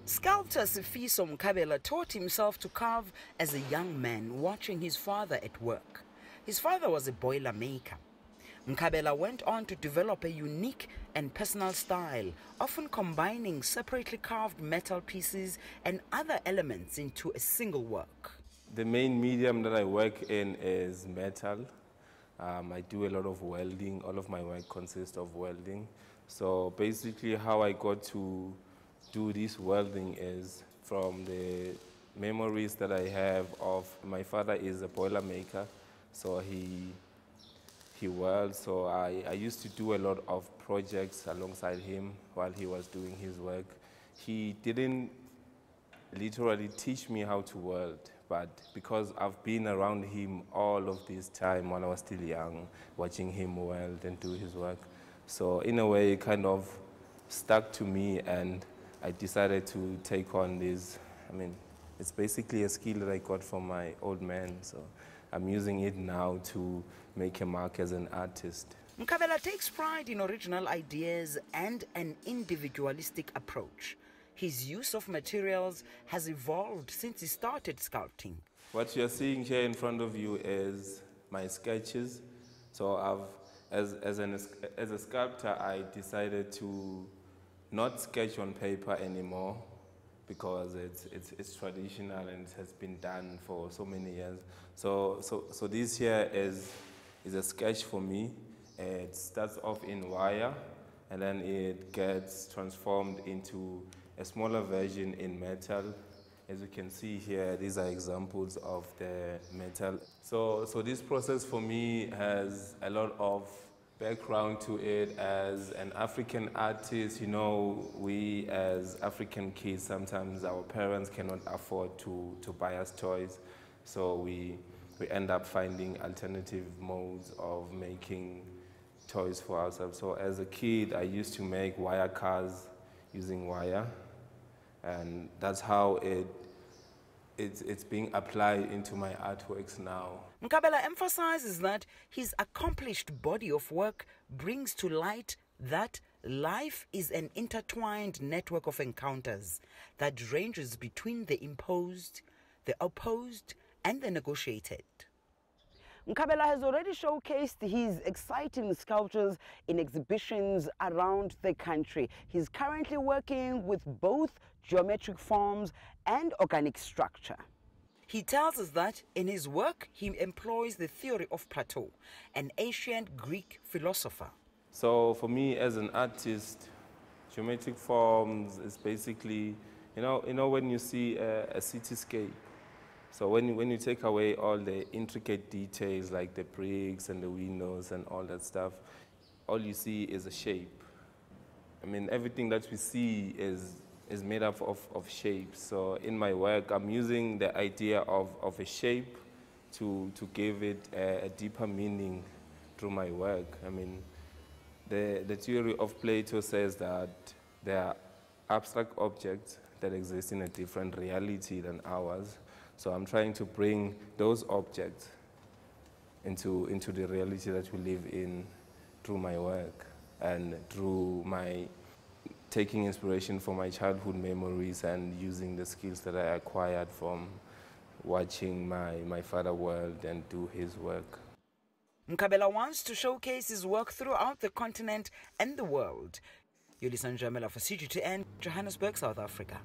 Sculptor Sifiso Njamela taught himself to carve as a young man, watching his father at work. His father was a boiler maker. Njamela went on to develop a unique and personal style, often combining separately carved metal pieces and other elements into a single work. The main medium that I work in is metal. I do a lot of welding. All of my work consists of welding. So basically how I got to do this welding is from the memories that I have of my father is a boiler maker. So he welds. So I used to do a lot of projects alongside him while he was doing his work. He didn't literally teach me how to weld, but because I've been around him all of this time when I was still young, watching him weld and do his work. So in a way, it kind of stuck to me, and I decided to take on this. I mean, it's basically a skill that I got from my old man, so I'm using it now to make a mark as an artist. Njamela takes pride in original ideas and an individualistic approach. His use of materials has evolved since he started sculpting. What you're seeing here in front of you is my sketches. So as a sculptor, I decided to not sketch on paper anymore because it's traditional and it has been done for so many years. So this here is a sketch for me. It starts off in wire, and then it gets transformed into a smaller version in metal. As you can see here, these are examples of the metal. So this process for me has a lot of background to it. As an African artist, you know, we as African kids, sometimes our parents cannot afford to buy us toys. So we end up finding alternative modes of making toys for ourselves. So as a kid, I used to make wire cars using wire, and that's how it's being applied into my artworks now. Njamela emphasizes that his accomplished body of work brings to light that life is an intertwined network of encounters that ranges between the imposed, the opposed, and the negotiated. Njamela has already showcased his exciting sculptures in exhibitions around the country. He's currently working with both geometric forms and organic structure. He tells us that in his work, he employs the theory of Plato, an ancient Greek philosopher. So for me as an artist, geometric forms is basically, you know when you see a cityscape. So when you take away all the intricate details like the bricks and the windows and all that stuff, all you see is a shape. I mean, everything that we see is made up of shapes. So in my work, I'm using the idea of a shape to give it a deeper meaning through my work. I mean, the theory of Plato says that there are abstract objects that exist in a different reality than ours. So I'm trying to bring those objects into the reality that we live in through my work and through my taking inspiration from my childhood memories and using the skills that I acquired from watching my father weld and do his work. Njamela wants to showcase his work throughout the continent and the world. Yolisa Njamela for CGTN, Johannesburg, South Africa.